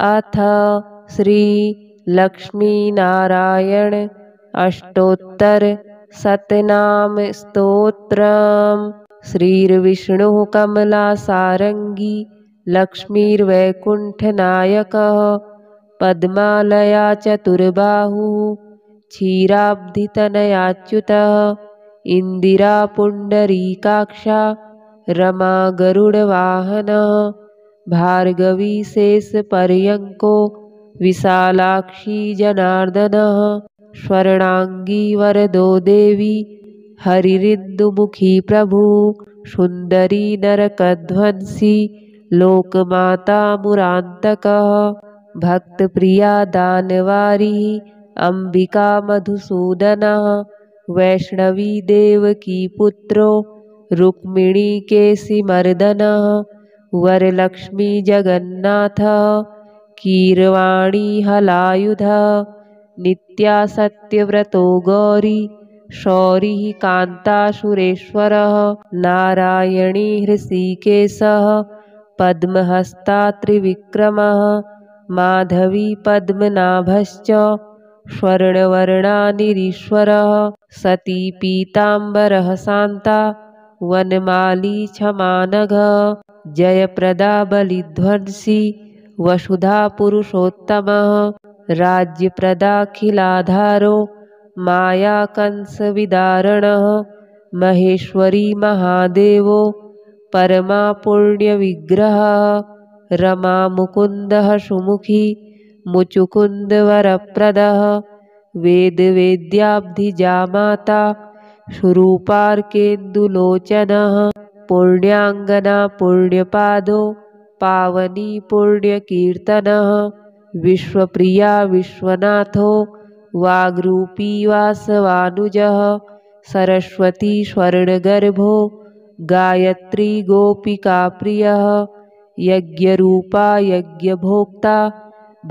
अथ श्री लक्ष्मीनारायण अष्टोत्तर शतनाम स्तोत्रम्। श्रीर्विष्णुः कमलासारंगी लक्ष्मीर्वैकुण्ठनायकः पद्मालया चतुर्बाहुः क्षीराब्धितनयाच्युतः इंदिरा पुण्डरीकाक्षा रमा गरुडवाहनः भार्गवी शेषपर्यङ्को विशालाक्षी जनार्दनः स्वर्णांगी वरदो देवी हरिरिन्दुमुखी प्रभु सुन्दरी नरकध्वंसी लोकमाता मुरान्तकः भक्तप्रिया दानवारी अंबिका मधुसूदनः वैष्णवी देवकी पुत्रो रुक्मिणी केशिमर्दनः वरलक्ष्मी जगन्नाथः कीरवाणी हलायुधः नित्या सत्यव्रतो गौरी शौरी कान्तासुरेश्वरः नारायणी हृषीकेशः पद्महस्ता त्रिविक्रमः माधवी पद्मनाभश्च स्वर्णवर्णा निरीश्वरः सती पीताम्बरः शान्ता वनमाली क्षमानघः जयप्रदा बलिध्वंसी वसुधा पुरुषोत्तमः राज्यप्रदाखिलाधारो माया कंसविदारणः महेश्वरी महादेवो परमा पुण्यविग्रहः रमा मुकुन्दः सुमुखी मुचुकुन्दवरप्रदः वेदवेद्याब्धिजामाता सुरूपार्केन्दुलोचनः पुण्याङ्गना पुण्यपादो पावनी पुण्यकीर्तनः विश्वप्रिया विश्वनाथो वाग्रूपी वासवानुजः सरस्वती स्वर्णगर्भो गायत्री गोपिकाप्रियः यज्ञरूपा यज्ञभोक्ता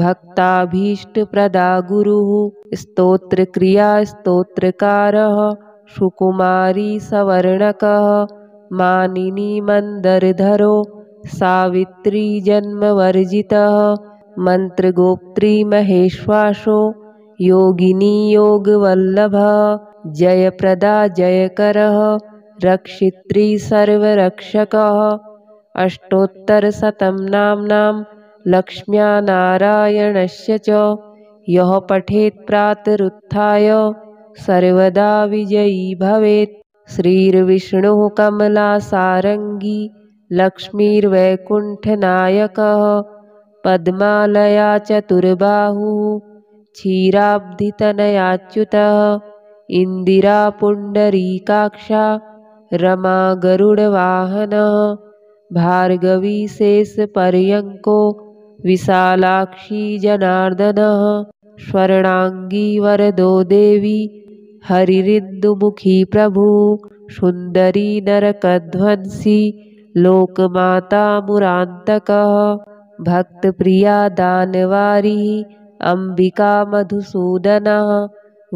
भक्ताभीष्टप्रदा गुरुः स्तोत्रक्रिया स्तोत्रकारः सुकुमारी सवर्णकः मानिनी मंदरधरो सावित्री जन्मवर्जितः मंत्रगोप्त्री महेश्वासो योगिनी योगवल्लभः जयप्रदा जयकरः रक्षित्री सर्वरक्षकः अष्टोत्तरशतं नाम्नां लक्ष्म्या नारायणस्य च यः पठेत् प्रातरुत्थाय सर्वदा विजयी भवेत्। श्रीर्विष्णुः कमलासारंगी लक्ष्मीर्वैकुण्ठनायकः पद्मालया चतुर्बाहुः क्षीराब्धितनयाच्युतः इंदिरा पुण्डरीकाक्षा रमा गरुडवाहनः भार्गवी शेषपर्यङ्को विशालाक्षी जनार्दनः स्वर्णांगी वरदो देवी हरिरिन्दुमुखी प्रभु सुन्दरी नरकध्वंसी लोकमाता मुरान्तकः भक्तप्रिया दानवारी अंबिका मधुसूदनः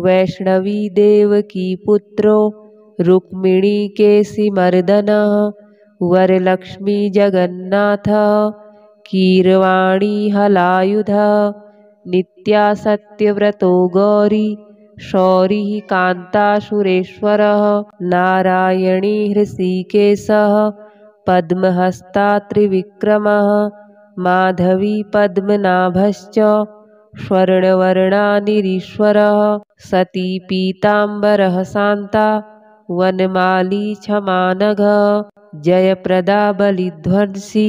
वैष्णवी देवकी पुत्रो रुक्मिणी केशिमर्दनः वरलक्ष्मी जगन्नाथः कीरवाणी हलायुधः नित्या सत्यव्रतो गौरी शौरी कान्तासुरेश्वरः नारायणी हृषीकेशः पद्महस्ता त्रिविक्रमः माधवी पद्मनाभश्च स्वर्णवर्णा निरीश्वरः सती पीताम्बरः शान्ता वनमाली क्षमानघः जयप्रदा बलिध्वंसी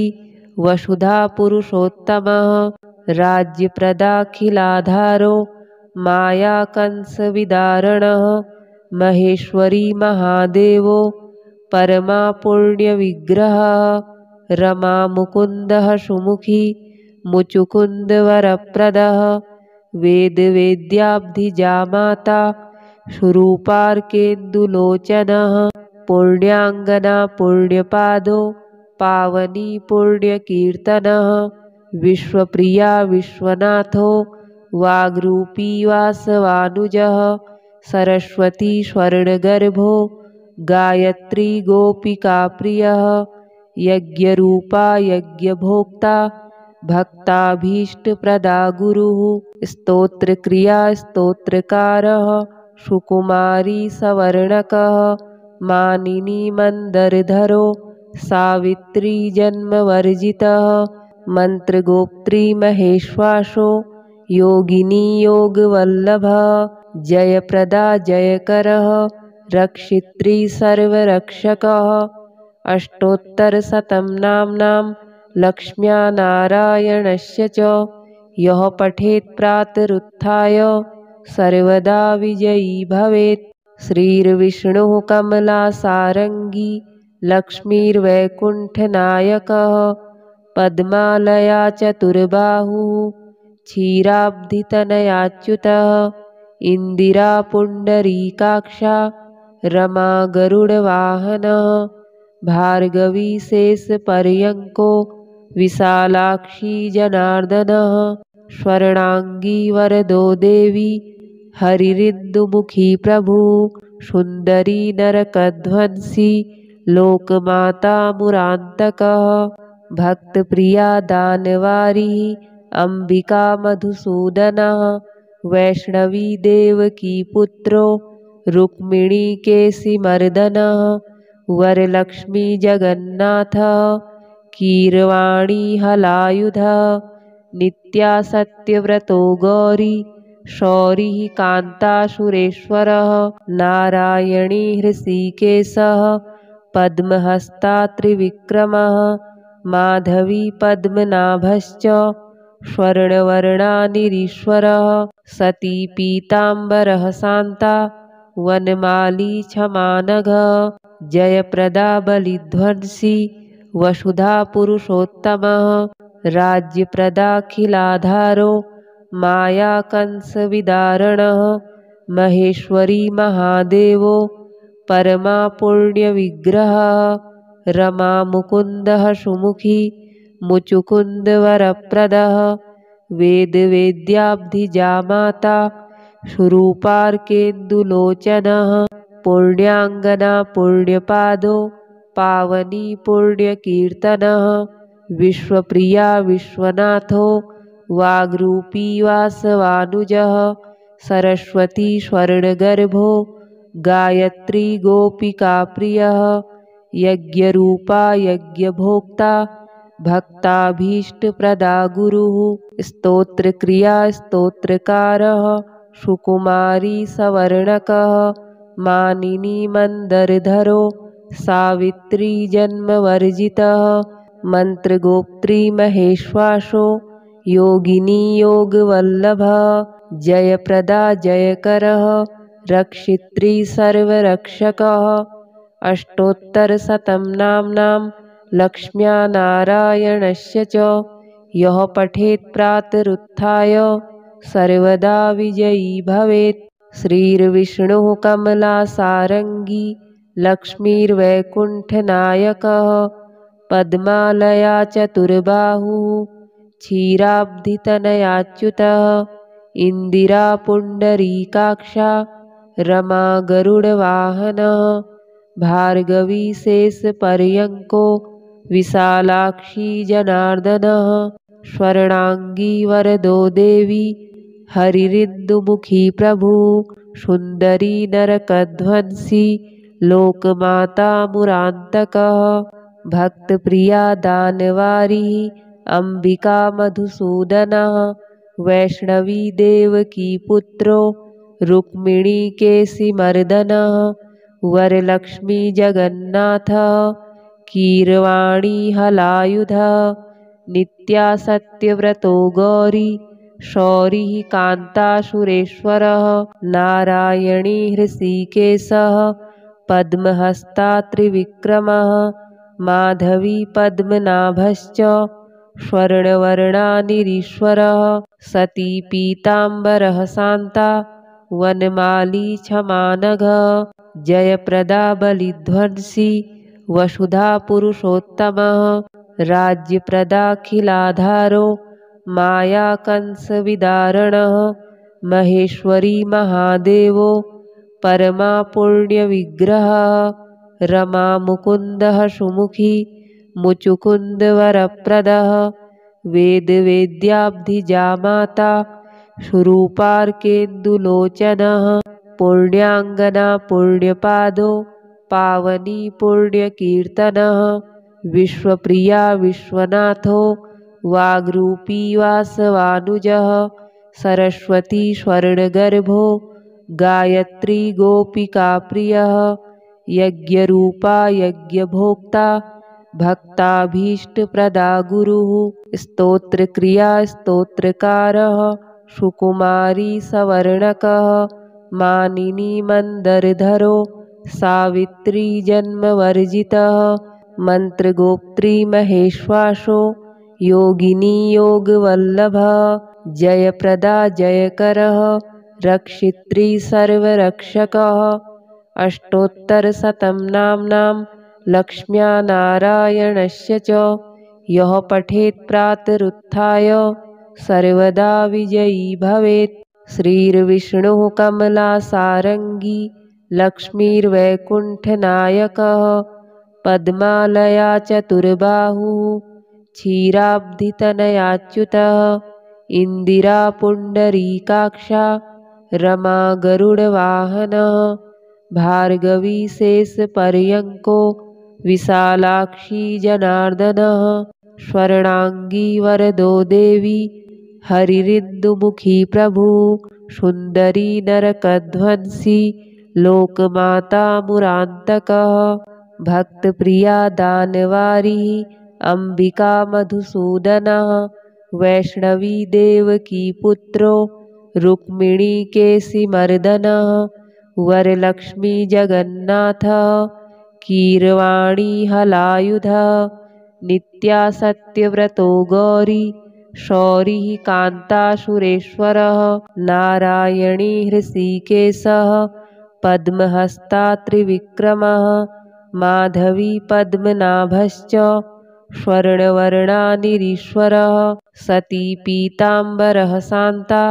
वसुधा पुरुषोत्तमः राज्यप्रदाखिलाधारो माया कंसविदारणः महेश्वरी महादेवो परमा पुण्यविग्रहः रमा मुकुन्दः सुमुखी मुचुकुन्दवरप्रदः वेदवेद्याब्धिजामाता सुरूपार्केन्दुलोचनः पुण्याङ्गना पुण्यपादो पावनी पुण्यकीर्तनः विश्वप्रिया विश्वनाथो वाग्रूपी वासवानुजः सरस्वती स्वर्णगर्भो गायत्री गोपिकाप्रियः यज्ञरूपा यज्ञभोक्ता भक्ताभीष्टप्रदा गुरुः स्तोत्रक्रिया स्तोत्रकारः सुकुमारी सवर्णकः मानिनी मन्दरधरो सावित्री जन्मवर्जितः मन्त्रगोप्त्री महेश्वासो योगिनी योगवल्लभः जयप्रदा जयकरः रक्षित्री सर्वरक्षकः अष्टोत्तरशतं नाम्नां लक्ष्म्या नारायणस्य च यः पठेत् प्रातरुत्थाय सर्वदा विजयी भवेत्। श्रीर्विष्णुः कमलासारङ्गी लक्ष्मीर्वैकुण्ठनायकः पद्मालया चतुर्बाहुः क्षीराब्धितनयाच्युतः इन्दिरा पुण्डरीकाक्षा रमा गरुडवाहनः भार्गवी शेषपर्यङ्को विशालाक्षी जनार्दनः स्वर्णाङ्गी वरदो देवी हरिरिन्दुमुखी प्रभु सुन्दरी नरकध्वंसी लोकमाता मुरान्तकः भक्तप्रिया दानवारी अम्बिका मधुसूदनः वैष्णवी देवकी पुत्रो रुक्मिणीकेशिमर्दनः वरलक्ष्मी जगन्नाथः कीरवाणी हलायुधः नित्या सत्यव्रतो गौरी शौरिः कान्तासुरेश्वरः नारायणी हृषीकेशः पद्महस्ता त्रिविक्रमः माधवी पद्मनाभश्च स्वर्णवर्णा निरीश्वरः सती पीताम्बरः शान्ता वनमाली क्षमानघः जयप्रदा बलिध्वंसी वसुधा पुरुषोत्तमः राज्यप्रदाखिलाधारो मायाकंसविदारणः महेश्वरी महादेवो परमा पुण्यविग्रहः रमा मुकुन्दः सुमुखी मुचुकुन्दवरप्रदः वेदवेद्याब्धिजा माता सुरूपार्केन्दुलोचनः पुण्याङ्गना पुण्यपादो पावनी पुण्यकीर्तनः विश्वप्रिया विश्वनाथो वाग्रूपी वासवानुजः सरस्वती स्वर्णगर्भो गायत्री गोपिकाप्रियः यज्ञरूपा यज्ञभोक्ता भक्ताभीष्टप्रदा गुरुः स्तोत्रक्रिया स्तोत्रकारः सुकुमारी सवर्णकः मानिनी मन्दरधरो सावित्री जन्मवर्जितः मन्त्रगोप्त्री महेश्वासो योगिनी योगवल्लभः जयप्रदा जयकरः रक्षित्री सर्वरक्षकः अष्टोत्तरशतं नाम्नां लक्ष्म्या नारायणस्य च यः पठेत् प्रातरुत्थाय सर्वदा विजयी भवेत्। श्रीर्विष्णुः कमलासारङ्गी लक्ष्मीर्वैकुण्ठनायकः पद्मालया चतुर्बाहुः क्षीराब्धितनयाच्युतः इन्दिरा पुण्डरीकाक्षा रमा गरुडवाहनः भार्गवी शेषपर्यङ्को विशालाक्षी जनार्दनः स्वर्णाङ्गी वरदो देवी हरिरिन्दुमुखी प्रभु सुन्दरी नरकध्वंसी लोकमाता मुरान्तकः भक्तप्रिया दानवारी अम्बिका मधुसूदनः वैष्णवी देवकी पुत्रो रुक्मिणीकेशिमर्दनः वरलक्ष्मी जगन्नाथः कीरवाणी हलायुधः नित्या सत्यव्रतो गौरी शौरिः कान्तासुरेश्वरः नारायणी हृषीकेशः पद्महस्ता त्रिविक्रमः माधवी पद्मनाभश्च स्वर्णवर्णा निरीश्वरः सती पीताम्बरः शान्ता वनमाली क्षमानघः जयप्रदा बलिध्वंसी वसुधा पुरुषोत्तमः राज्यप्रदाखिलाधारो मायाकंसविदारणः महेश्वरी महादेवो परमा पुण्यविग्रहः रमा मुकुन्दः सुमुखी मुचुकुन्दवरप्रदः वेदवेद्याब्धिजामाता शुरूपार्केन्दुलोचनः पुण्याङ्गना पुण्यपादो पावनी पुण्यकीर्तनः विश्वप्रिया विश्वनाथो वाग्रूपी वासवानुजः सरस्वती स्वर्णगर्भो गायत्री गोपिकाप्रियः यज्ञरूपा यज्ञभोक्ता भक्ताभीष्टप्रदा गुरुः स्तोत्रक्रिया स्तोत्रकारः सुकुमारी सवर्णकः मानिनी मन्दरधरो सावित्री जन्मवर्जितः मन्त्रगोप्त्री महेश्वासो योगिनी योगवल्लभः जयप्रदा जयकरः रक्षित्री सर्वरक्षकः अष्टोत्तरशतं नाम्नां लक्ष्म्या नारायणस्य च यः पठेत् प्रातरुत्थाय सर्वदा विजयी भवेत्। श्रीर्विष्णुः कमलासारङ्गी लक्ष्मीर्वैकुण्ठनायकः पद्मालया चतुर्बाहुः क्षीराब्धितनयाच्युतः इन्दिरा पुण्डरीकाक्षा रमा गरुडवाहनः भार्गवी शेषपर्यङ्को विशालाक्षी जनार्दनः स्वर्णाङ्गी वरदो देवी हरिरिन्दुमुखी प्रभुः सुन्दरी नरकध्वंसी लोकमाता मुरान्तकः भक्तप्रिया दानवारी अम्बिका मधुसूदनः वैष्णवी देवकी पुत्रो रुक्मिणीकेशिमर्दनः वरलक्ष्मी जगन्नाथः कीरवाणी हलायुधः नित्या सत्यव्रतो गौरी शौरिः कान्तासुरेश्वरः नारायणी हृषीकेशः पद्महस्ता त्रिविक्रमः माधवी पद्मनाभश्च स्वर्णवर्णा निरीश्वरः सती पीताम्बरः शान्ता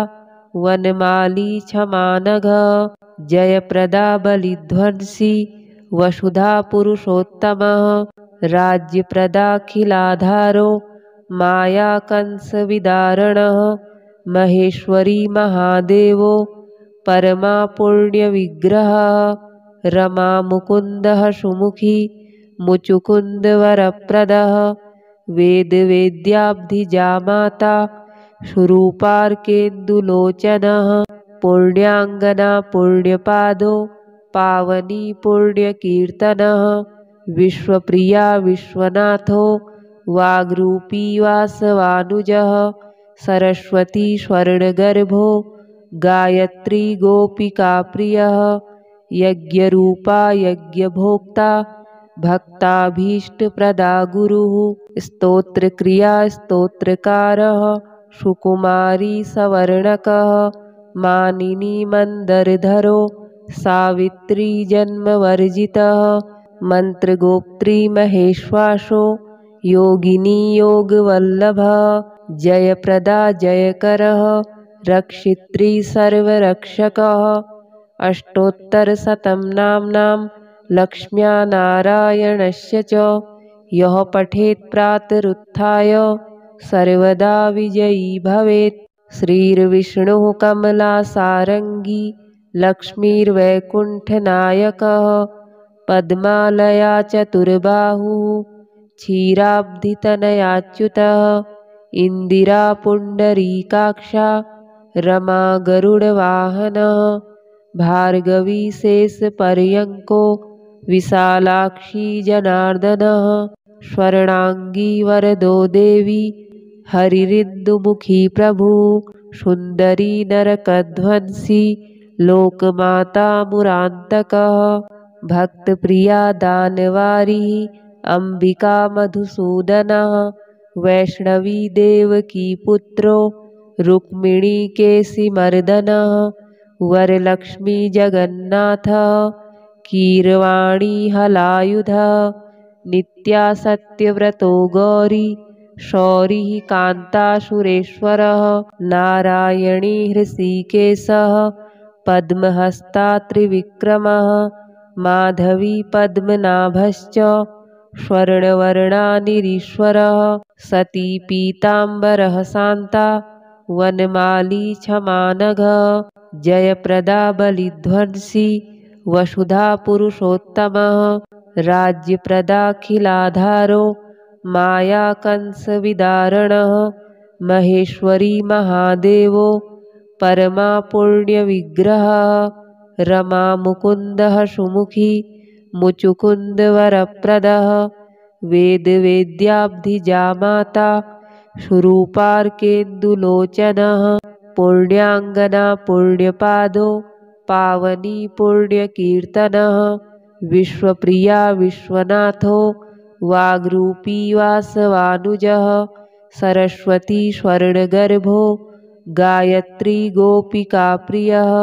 वनमाली क्षमानघः जयप्रदा बलिध्वंसी वसुधा पुरुषोत्तमः राज्यप्रदाखिलाधारो मायाकंसविदारणः महेश्वरी महादेवो परमा पुण्यविग्रहः रमा मुकुन्दः सुमुखी मुचुकुन्दवरप्रदः वेदवेद्याब्धिजामाता शुरूपार्केन्दुलोचनः पुण्याङ्गना पुण्यपादो पावनी पुण्यकीर्तनः विश्वप्रिया विश्वनाथो वाग्रूपी वासवानुजः सरस्वती स्वर्णगर्भो गायत्री गोपिकाप्रियः यज्ञरूपा यज्ञभोक्ता भक्ताभीष्टप्रदा गुरुः स्तोत्रक्रिया स्तोत्रकारः सुकुमारी सवर्णकः मानिनी मन्दरधरो सावित्री जन्मवर्जितः मन्त्रगोप्त्री महेश्वासो योगिनी योगवल्लभः जयप्रदा जयकरः रक्षित्री सर्वरक्षकः अष्टोत्तरशतं नाम्नां लक्ष्म्या नारायणस्य च यः पठेत् प्रातरुत्थाय सर्वदा विजयी भवेत्। श्रीर्विष्णुः कमलासारङ्गी लक्ष्मीर्वैकुण्ठनायकः पद्मालया चतुर्बाहुः क्षीराब्धितनयाच्युतः इन्दिरा पुण्डरीकाक्षा रमा गरुडवाहनः भार्गवी शेषपर्यङ्को विशालाक्षी जनार्दनः स्वर्णाङ्गी वरदो देवी हरिरिन्दुमुखी प्रभुः सुन्दरी नरकध्वंसी लोकमाता मुरान्तकः भक्तप्रिया दानवारी अम्बिका मधुसूदनः वैष्णवी देवकी पुत्रो रुक्मिणीकेशिमर्दनः वरलक्ष्मी जगन्नाथः कीरवाणी हलायुधः नित्या सत्यव्रतो गौरी शौरिः कान्तासुरेश्वरः नारायणी हृषीकेशः पद्महस्ता त्रिविक्रमः माधवी पद्मनाभश्च स्वर्णवर्णानिरीश्वरः सती पीताम्बरः शान्ता वनमाली क्षमानघ जयप्रदा बलिध्वंसी वसुधा पुरुषोत्तमः राज्यप्रदाखिलाधारो मायाकंसविदारणः महेश्वरी महादेवो परमा पुण्यविग्रहः रमा मुकुन्दः सुमुखी मुचुकुन्दवरप्रदः वेदवेद्याब्धिजामाता स्वरूपार्केन्दुलोचनः पुण्याङ्गना पुण्यपादो पावनी पुण्यकीर्तनः विश्वप्रिया विश्वनाथो वाग्रूपी वासवानुजः सरस्वती स्वर्णगर्भो गायत्री गोपिकाप्रियः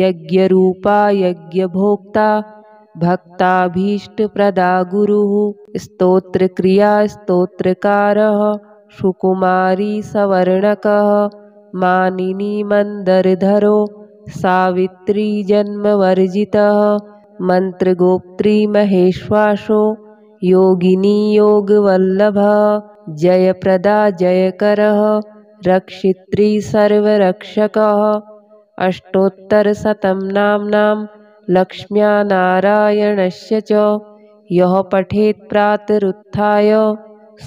यज्ञरूपा यज्ञभोक्ता भक्ताभीष्टप्रदा गुरुः स्तोत्रक्रिया स्तोत्रकारः सुकुमारी सवर्णकः मानिनी मन्दरधरो सावित्री जन्मवर्जितः मन्त्रगोप्त्री महेश्वासो योगिनी योगवल्लभः जयप्रदा जयकरः रक्षित्री सर्वरक्षकः अष्टोत्तरशतं नाम्नां लक्ष्म्या नारायणस्य च यः पठेत् प्रातरुत्थाय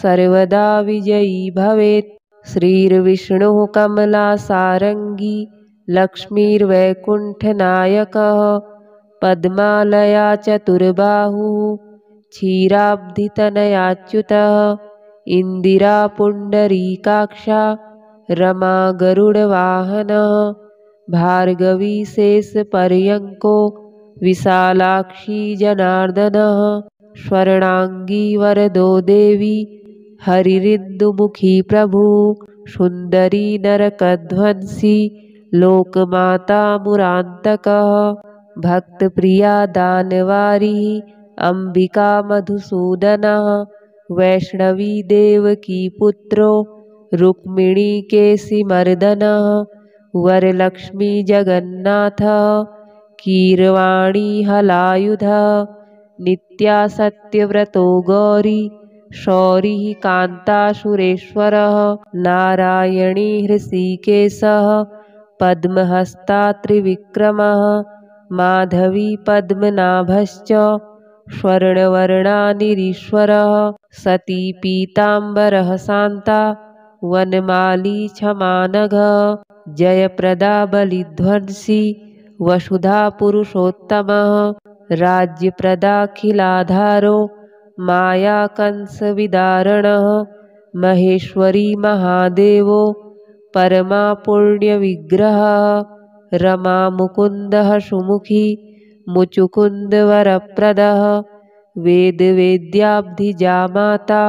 सर्वदा विजयी भवेत्। श्रीर्विष्णुः कमलासारङ्गी लक्ष्मीर्वैकुण्ठनायकः पद्मालया चतुर्बाहुः क्षीराब्धितनयाच्युतः इन्दिरा पुण्डरीकाक्षा रमा गरुडवाहनः भार्गवी शेषपर्यङ्को विशालाक्षी जनार्दनः स्वर्णाङ्गी वरदो देवी हरिरिन्दुमुखी प्रभु सुन्दरी नरकध्वंसी लोकमाता मुरान्तकः भक्तप्रिया दानवारी अम्बिका मधुसूदनः वैष्णवी देवकी पुत्रो रुक्मिणीकेशिमर्दनः वरलक्ष्मी जगन्नाथः कीरवाणी हलायुधः नित्या सत्यव्रतो गौरी शौरिः कान्तासुरेश्वरः नारायणी हृषीकेशः पद्महस्ता त्रिविक्रमः माधवी पद्मनाभश्च स्वर्णवर्णानिरीश्वरः सती पीताम्बरः शान्ता वनमाली क्षमानघ जयप्रदा बलिध्वंसी वसुधा पुरुषोत्तमः राज्यप्रदाखिलाधारो मायाकंसविदारणः महेश्वरी महादेवो परमा पुण्यविग्रहः रमा मुकुन्दः सुमुखी मुचुकुन्दवरप्रदः वेदवेद्याब्धिजामाता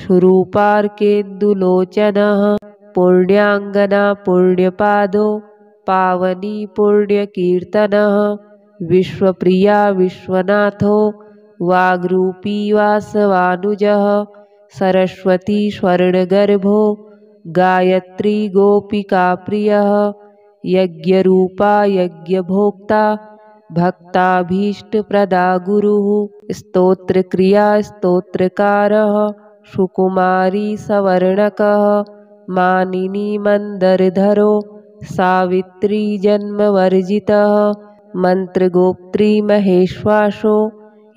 स्वरूपार्केन्दुलोचनः पुण्याङ्गना पुण्यपादो पावनी पुण्यकीर्तनः विश्वप्रिया विश्वनाथो वाग्रूपी वासवानुजः सरस्वती स्वर्णगर्भो गायत्री गोपिकाप्रियः यज्ञरूपा यज्ञभोक्ता भक्ताभीष्टप्रदा गुरुः स्तोत्रक्रिया स्तोत्रकारः सुकुमारी सवर्णकः मानिनी मन्दरधरो सावित्री जन्मवर्जितः मन्त्रगोप्त्री महेश्वासो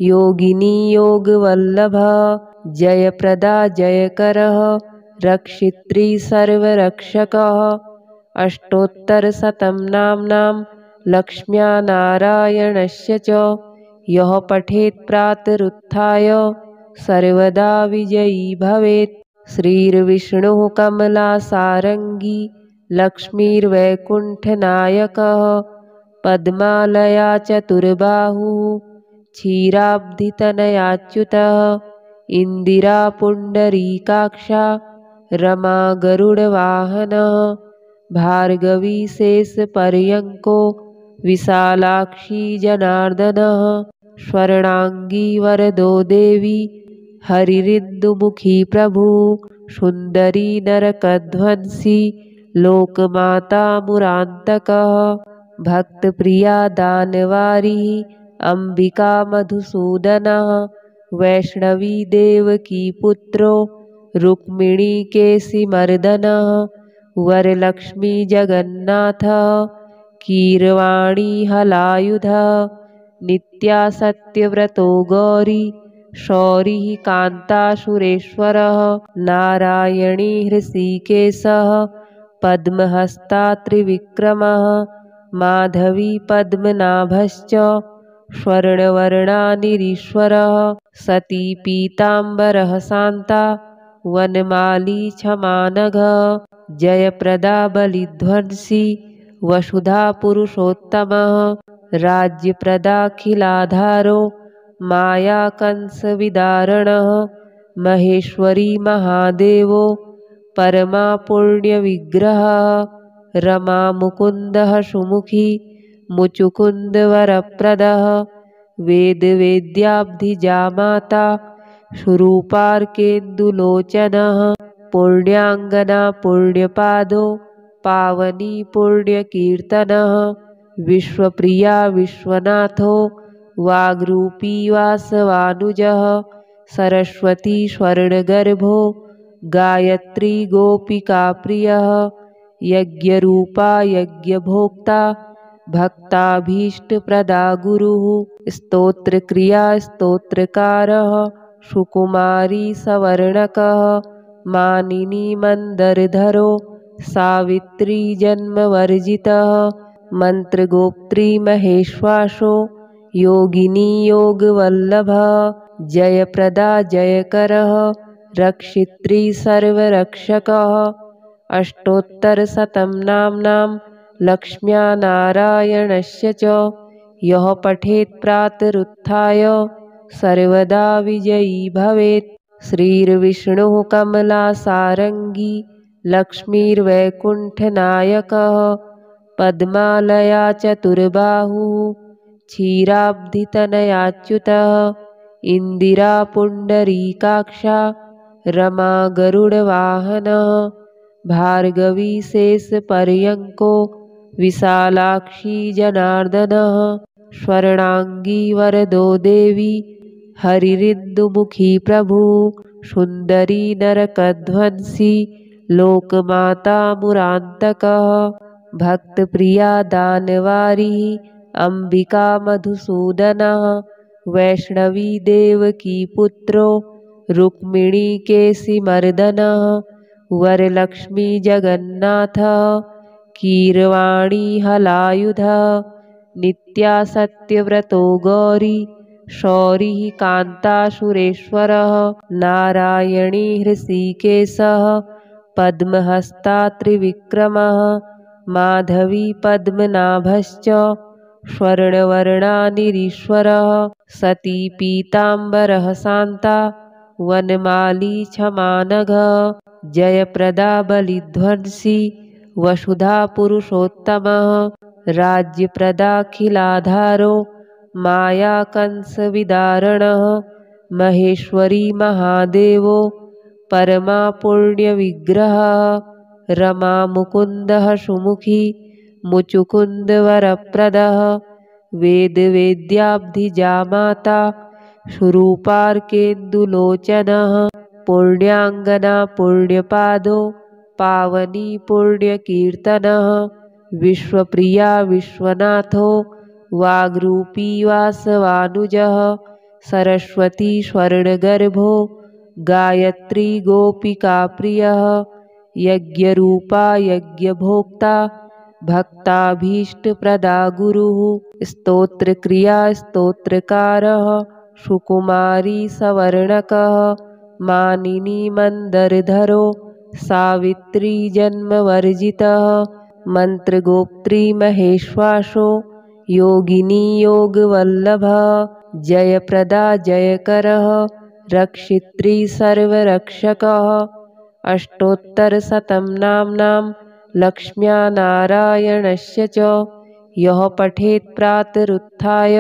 योगिनी योगवल्लभः जयप्रदा जयकरः रक्षित्री सर्वरक्षकः अष्टोत्तरशतं नाम्नां लक्ष्म्या नारायणस्य च यः पठेत् प्रातरुत्थाय सर्वदा विजयी भवेत्। श्रीर्विष्णुः कमलासारङ्गी लक्ष्मीर्वैकुण्ठनायकः पद्मालया चतुर्बाहुः क्षीराब्धितनयाच्युतः इन्दिरा पुण्डरीकाक्षा रमा गरुडवाहनः भार्गवी शेषपर्यङ्को विशालाक्षी जनार्दनः स्वर्णाङ्गी वरदो देवी हरिरिन्दुमुखी प्रभु सुन्दरी नरकध्वंसी लोकमाता मुरान्तकः भक्तप्रिया दानवारी अम्बिका मधुसूदनः वैष्णवी देवकी पुत्रो रुक्मिणी केसिमर्दनः वरलक्ष्मी जगन्नाथ कीरवाणी हलायुधः नित्या सत्यव्रतो गौरी शौरिः कान्तासुरेश्वरः नारायणी हृषीकेशः पद्महस्ता त्रिविक्रमः माधवी पद्मनाभश्च स्वर्णवर्णानिरीश्वरः सती पीताम्बरः शान्ता वनमाली क्षमानघः जयप्रदा बलिध्वंसी वसुधा पुरुषोत्तमः राज्यप्रदाखिलाधारो माया कंसविदारणः महेश्वरी महादेवो परमा पुण्यविग्रहः रमा मुकुन्दः सुमुखी मुचुकुन्दवरप्रदः वेदवेद्याब्धिजामाता सुरूपार्केन्दुलोचनः पुण्याङ्गना पुण्यपादो पावनी पुण्यकीर्तनः विश्वप्रिया विश्वनाथो वाग्रूपी वासवानुजः सरस्वती स्वर्णगर्भो गायत्री गोपिकाप्रियः यज्ञरूपा यज्ञभोक्ता भक्ताभीष्टप्रदा गुरुः स्तोत्रक्रिया स्तोत्रकारः सुकुमारी सवर्णकः मानिनी मन्दरधरो सावित्री जन्मवर्जितः मन्त्रगोप्त्री महेश्वासो योगिनी योगवल्लभः जयप्रदा जयकरः रक्षित्री सर्वरक्षकः अष्टोत्तरशतं नाम्नां लक्ष्म्या नारायणस्य च यः पठेत् प्रातरुत्थाय सर्वदा विजयी भवेत्। श्रीर्विष्णुः कमलासारङ्गी लक्ष्मीर्वैकुण्ठनायकः पद्मालया चतुर्बाहुः क्षीराब्धितनयाच्युतः इन्दिरा पुण्डरीकाक्षा रमा गरुडवाहनः भार्गवी शेषपर्यङ्को विशालाक्षी जनार्दनः स्वर्णाङ्गी वरदो देवी हरिरिन्दुमुखी प्रभु सुन्दरी नरकध्वंसी लोकमाता मुरान्तकः भक्तप्रिया दानवारी अम्बिका मधुसूदनः वैष्णवी देवकी पुत्रो रुक्मिणी केसिमर्दनः वरलक्ष्मी जगन्नाथः कीरवाणी हलायुधः नित्या सत्यव्रतो गौरी शौरिः कान्तासुरेश्वरः नारायणी हृषीकेशः पद्महस्ता त्रिविक्रमः माधवी पद्मनाभश्च स्वर्णवर्णानिरीश्वरः सती पीताम्बरः शान्ता वनमाली क्षमानघः जयप्रदा बलिध्वंसी वसुधा पुरुषोत्तमः राज्यप्रदाखिलाधारो माया कंसविदारणः महेश्वरी महादेवो परमा पुण्यविग्रहः रमा मुकुन्दः सुमुखी मुचुकुन्दवरप्रदः वेदवेद्याब्धिजामाता सुरूपार्केन्दुलोचनः पुण्याङ्गना पुण्यपादो पावनी पुण्यकीर्तनः विश्वप्रिया विश्वनाथो वाग्रूपी वासवानुजः सरस्वती स्वर्णगर्भो गायत्री गोपिकाप्रियः यज्ञरूपा यज्ञभोक्ता भक्ताभीष्टप्रदा गुरुः स्तोत्रक्रिया स्तोत्रकारः सुकुमारी सवर्णकः मानिनी मन्दरधरो सावित्री जन्मवर्जितः मन्त्रगोप्त्री महेश्वासो योगिनी योगवल्लभः जयप्रदा जयकरः रक्षित्री सर्वरक्षकः अष्टोत्तरशतं नाम्नां लक्ष्म्या नारायणस्य च यः पठेत् प्रातरुत्थाय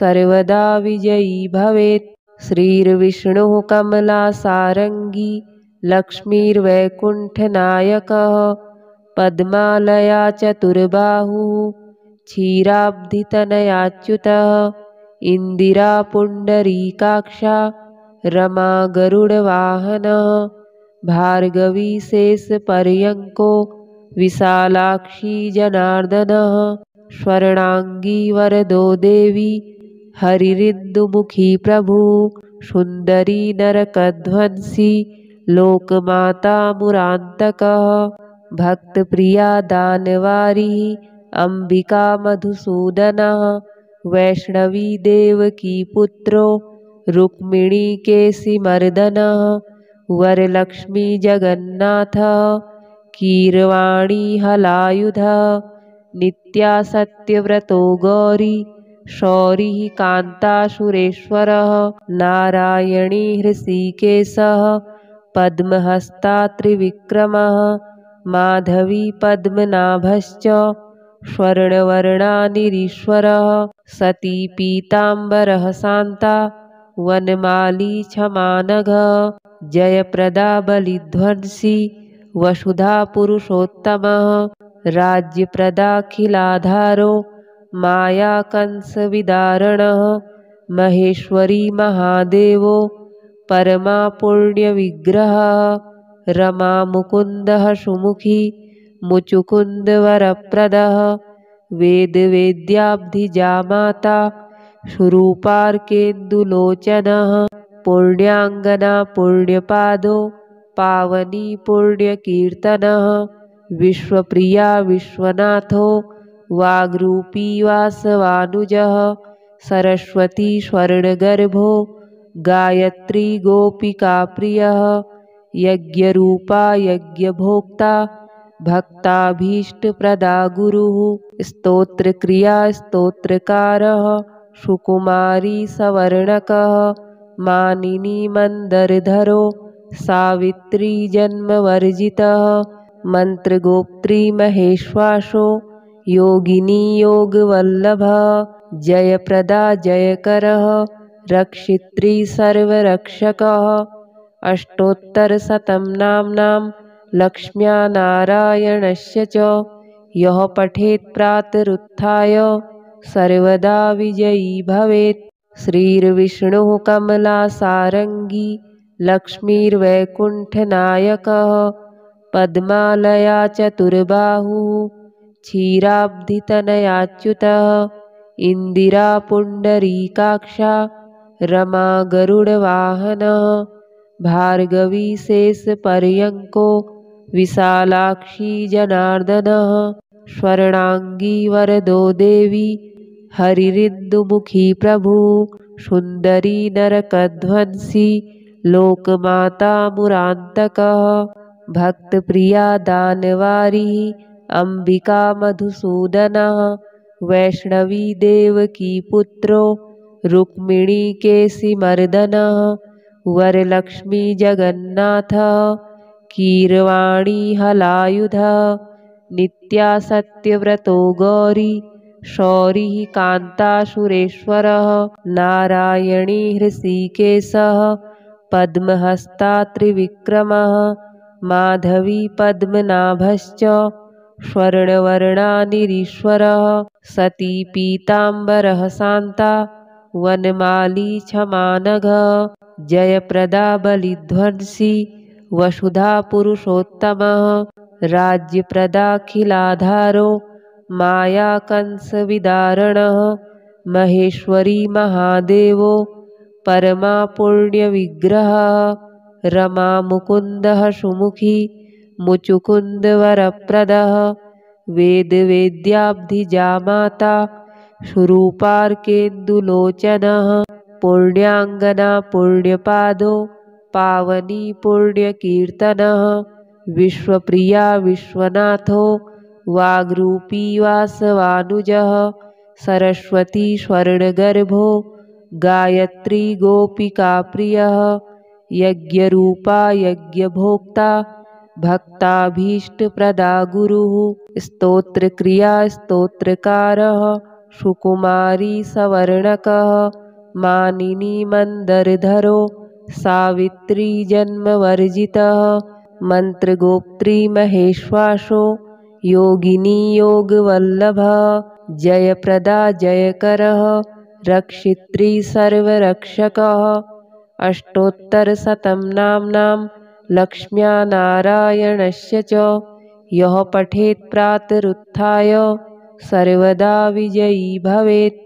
सर्वदा विजयी भवेत्। श्रीर्विष्णुः कमलासारङ्गी लक्ष्मीर्वैकुण्ठनायकः पद्मालया चतुर्बाहुः क्षीराब्धितनयाच्युतः इंदिरा पुंडरीकाक्षा रमा गरुडवाहनः भार्गवी शेषपर्यङ्को विशालाक्षी जनार्दनः स्वर्णांगी वरदो देवी हरिरिन्दुमुखी प्रभु सुंदरी नरकध्वंसी लोकमाता मुरान्तकः भक्तप्रिया दानवारी अंबिका मधुसूदनः वैष्णवी देवकी पुत्रो रुक्मिणी केशिमर्दनः वरलक्ष्मी जगन्नाथः कीरवाणी हलायुधः नित्या सत्यव्रतो गौरी शौरिः कान्तासुरेश्वरः नारायणी हृषीकेशः पद्महस्ता त्रिविक्रमः माधवी पद्मनाभश्च स्वर्णवर्णानिरीश्वरः सती पीताम्बरः शान्ता वनमाली क्षमानघः जयप्रदा बलिध्वंसी वसुधा पुरुषोत्तमः राज्यप्रदाखिलाधारो माया कंसविदारणः महेश्वरी महादेवो परमा पुण्यविग्रहः रमा मुकुन्दः सुमुखी मुचुकुन्दवरप्रदः वेदवेद्याब्धिजा माता स्वरूपार्केन्दुलोचनः पुण्याङ्गना पुण्यपादो पावनी पुण्यकीर्तनः विश्वप्रिया विश्वनाथो वाग्रूपी वासवानुजः सरस्वती स्वर्णगर्भो गायत्री गोपिकाप्रियः यज्ञरूपा यज्ञभोक्ता भक्ताभीष्टप्रदा गुरुः स्तोत्रक्रिया स्तोत्रकारः सुकुमारी सवर्णकः मानिनी मंदरधरो सावित्री जन्मवर्जितः मंत्रगोप्त्री महेश्वासो योगिनी योगवल्लभः जयप्रदा जयकरः रक्षित्री सर्वरक्षकः अष्टोत्तरशतं नाम्नां लक्ष्म्या नारायणस्य च यः पठेत् प्रातरुत्थाय सर्वदा विजयी भवेत्। श्रीर्विष्णुः कमलासारङ्गी लक्ष्मीर्वैकुण्ठनायकः पद्मालया चतुर्बाहुः क्षीराब्धितनयाच्युतः इंदिरा पुंडरीकाक्षा रमा गरुडवाहनः भार्गवी शेषपर्यङ्को विशालाक्षी जनार्दनः स्वर्णांगी वरदो देवी हरिरिन्दुमुखी प्रभु सुंदरी नरकध्वंसी लोकमाता मुरान्तकः भक्तप्रिया दानवारी अंबिका मधुसूदनः वैष्णवी देवकी पुत्रो रुक्मिणी केशिमर्दनः वरलक्ष्मी जगन्नाथः कीरवाणी हलायुधः नित्या सत्यव्रतो गौरी शौरिः कान्तासुरेश्वरः नारायणी हृषीकेशः पद्महस्ता त्रिविक्रमः माधवी पद्मनाभश्च स्वर्णवर्णानिरीश्वरः सती पीताम्बरः शान्ता वनमाली क्षमानघः जयप्रदा बलिध्वंसी वसुधा पुरुषोत्तमः राज्यप्रदाखिलाधारो माया कंसविदारणः महेश्वरी महादेवो परमा पुण्यविग्रहः रमा मुकुन्दः सुमुखी मुचुकुन्दवरप्रदः वेदवेद्याब्धिजा माता स्वरूपार्केन्दुलोचनः पुण्याङ्गना पुण्यपादो पावनी पुण्यकीर्तनः विश्वप्रिया विश्वनाथो वाग्रूपी वासवानुजः सरस्वती स्वर्णगर्भो गायत्री गोपिकाप्रियः यज्ञरूपा यज्ञभोक्ता भक्ताभीष्टप्रदा गुरुः स्तोत्रक्रिया स्तोत्रकारः सुकुमारी सवर्णकः मानिनी मंदरधरो सावित्री जन्मवर्जितः मंत्रगोप्त्री महेश्वासो योगिनी योगवल्लभः जयप्रदा जयकरः रक्षित्री सर्वरक्षकः। अष्टोत्तरशतं नाम्नां लक्ष्म्या नारायणस्य च यः पठेत् प्रातरुत्थाय सर्वदा विजयी भवेत्।